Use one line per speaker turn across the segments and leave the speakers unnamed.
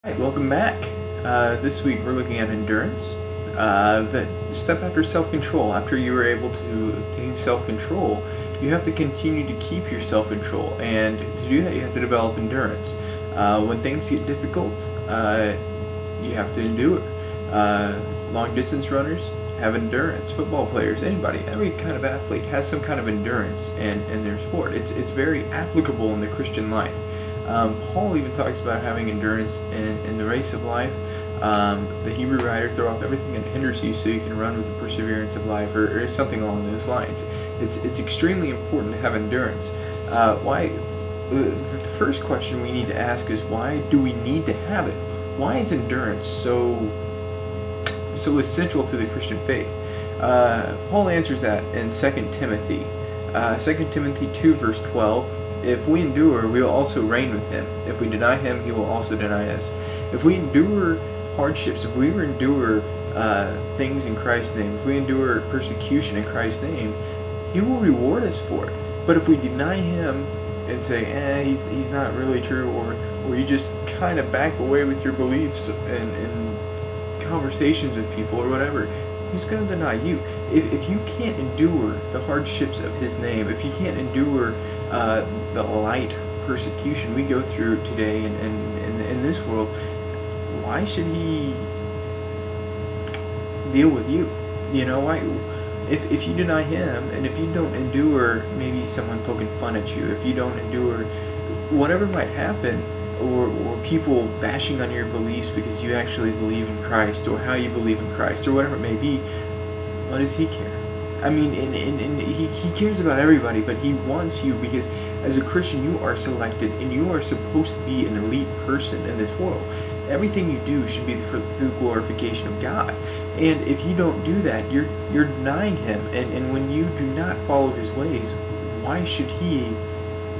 Right, welcome back. This week we're looking at endurance. The step after self-control. After you were able to obtain self-control, you have to continue to keep your self-control, and to do that you have to develop endurance. When things get difficult, you have to endure. Long-distance runners have endurance. Football players, anybody, every kind of athlete has some kind of endurance in their sport. It's very applicable in the Christian life. Paul even talks about having endurance in the race of life. The Hebrew writer, throw off everything that hinders you so you can run with the perseverance of life, or something along those lines. It's extremely important to have endurance. Why? The first question we need to ask is, why do we need to have it? Why is endurance so essential to the Christian faith? Paul answers that in 2 Timothy. 2 Timothy 2 verse 12. If we endure, we will also reign with him. If we deny him, he will also deny us. If we endure hardships, if we endure things in Christ's name, if we endure persecution in Christ's name, he will reward us for it. But if we deny him and say, he's not really true, or you just kind of back away with your beliefs and conversations with people or whatever, he's going to deny you. If you can't endure the hardships of his name, if you can't endure the light persecution we go through today in this world, why should he deal with you? You know, why? If you deny him, and if you don't endure maybe someone poking fun at you, if you don't endure whatever might happen, or people bashing on your beliefs because you actually believe in Christ, or how you believe in Christ, or whatever it may be, what does he care? I mean, and he cares about everybody, but he wants you, because as a Christian you are selected, and you are supposed to be an elite person in this world. Everything you do should be for the glorification of God. And if you don't do that, you're denying him, and when you do not follow his ways, why should he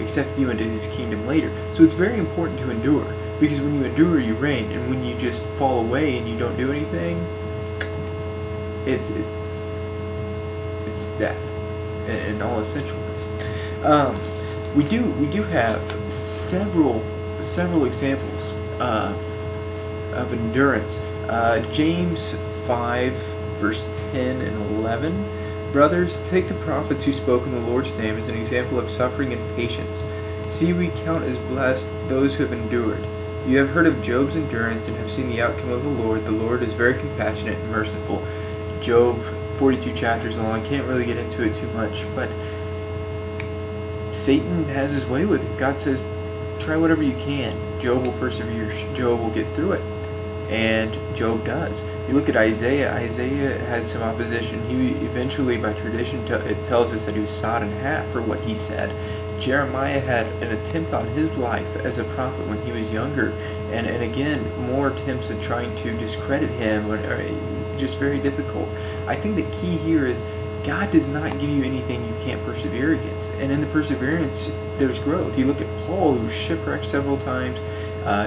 accept you into his kingdom later? So it's very important to endure, because when you endure, you reign, and when you just fall away and you don't do anything, it's death in all essentialness. We do have several examples of endurance. James 5 verse 10 and 11. Brothers, take the prophets who spoke in the Lord's name as an example of suffering and patience. See, we count as blessed those who have endured. You have heard of Job's endurance and have seen the outcome of the Lord. The Lord is very compassionate and merciful. Job, 42 chapters long, can't really get into it too much, but Satan has his way with it. God says, try whatever you can. Job will persevere. Job will get through it. And Job does. You look at Isaiah. Isaiah had some opposition. He eventually, by tradition, it tells us that he was sawed in half for what he said. Jeremiah had an attempt on his life as a prophet when he was younger, and again, more attempts at trying to discredit him, just very difficult. I think the key here is God does not give you anything you can't persevere against, and in the perseverance, there's growth. You look at Paul, who was shipwrecked several times.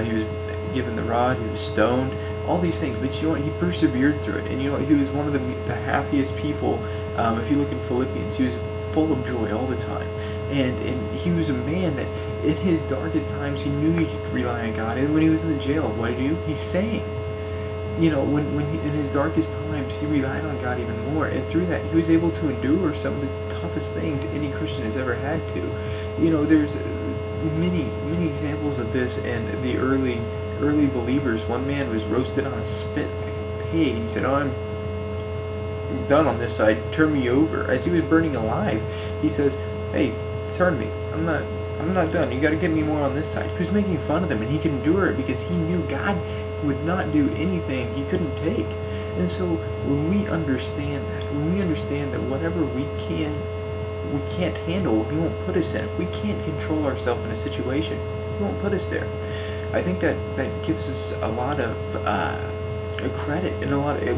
He was given the rod, he was stoned, all these things, but you know what, he persevered through it, and you know what, he was one of the happiest people. If you look in Philippians, he was full of joy all the time, and he was a man that in his darkest times he knew he could rely on God. And when he was in the jail, what did he do? He sang. You know, when he, in his darkest times, he relied on God even more, and through that he was able to endure some of the toughest things any Christian has ever had to. You know, there's many examples of this, and the early believers. One man was roasted on a spit like a pig. He said, I'm done on this side, turn me over. As he was burning alive, he says, hey, turn me, I'm not done, you got to get me more on this side. He was making fun of them, and he could endure it because he knew God would not do anything he couldn't take. And so when we understand that whatever we can't handle, he won't put us in. If we can't control ourselves in a situation, he won't put us there. I think that gives us a lot of credit, and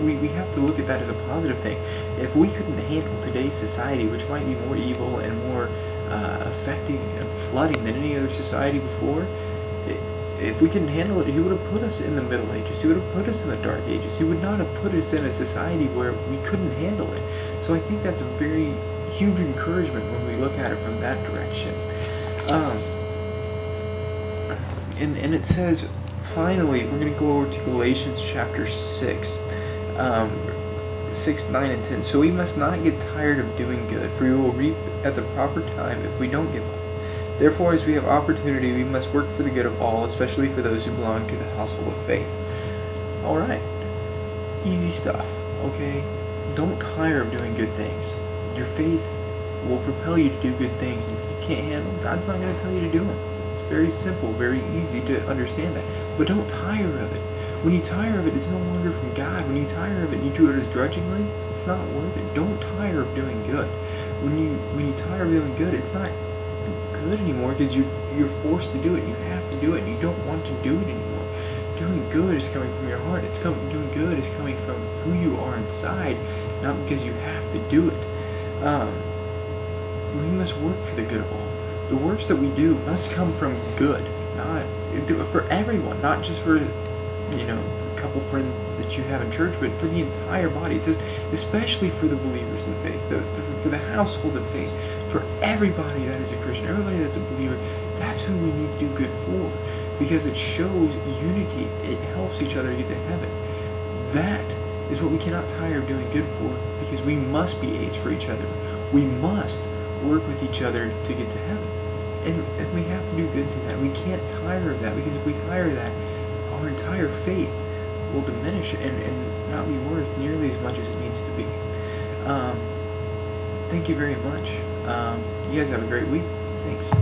we have to look at that as a positive thing. If we couldn't handle today's society, which might be more evil and more affecting and flooding than any other society before, if we couldn't handle it, he would have put us in the Middle Ages. He would have put us in the Dark Ages. He would not have put us in a society where we couldn't handle it. So I think that's a very huge encouragement when we look at it from that direction. And it says, finally, we're going to go over to Galatians chapter 6. 6, 9, and 10. So we must not get tired of doing good, for we will reap at the proper time if we don't give up. Therefore, as we have opportunity, we must work for the good of all, especially for those who belong to the household of faith. Alright. Easy stuff, okay? Don't tire of doing good things. Your faith will propel you to do good things, and if you can't handle them, God's not going to tell you to do them. It's very simple, very easy to understand that. But don't tire of it. When you tire of it, it's no longer from God. When you tire of it and you do it as grudgingly, it's not worth it. Don't tire of doing good. When you tire of doing good, it's not good anymore because you're forced to do it. You have to do it. You don't want to do it anymore. Doing good is coming from your heart. Doing good is coming from who you are inside, not because you have to do it. We must work for the good of all. The works that we do must come from good, not for everyone, not just for a couple friends that you have in church, but for the entire body. It says, especially for the believers in faith, for the household of faith, for everybody that is a Christian, everybody that's a believer. That's who we need to do good for, because it shows unity. It helps each other get to heaven. That is what we cannot tire of doing good for, because we must be aids for each other. We must work with each other to get to heaven, and we have to do good through that. We can't tire of that, because if we tire of that, our entire faith will diminish and not be worth nearly as much as it needs to be. Thank you very much. You guys have a great week. Thanks.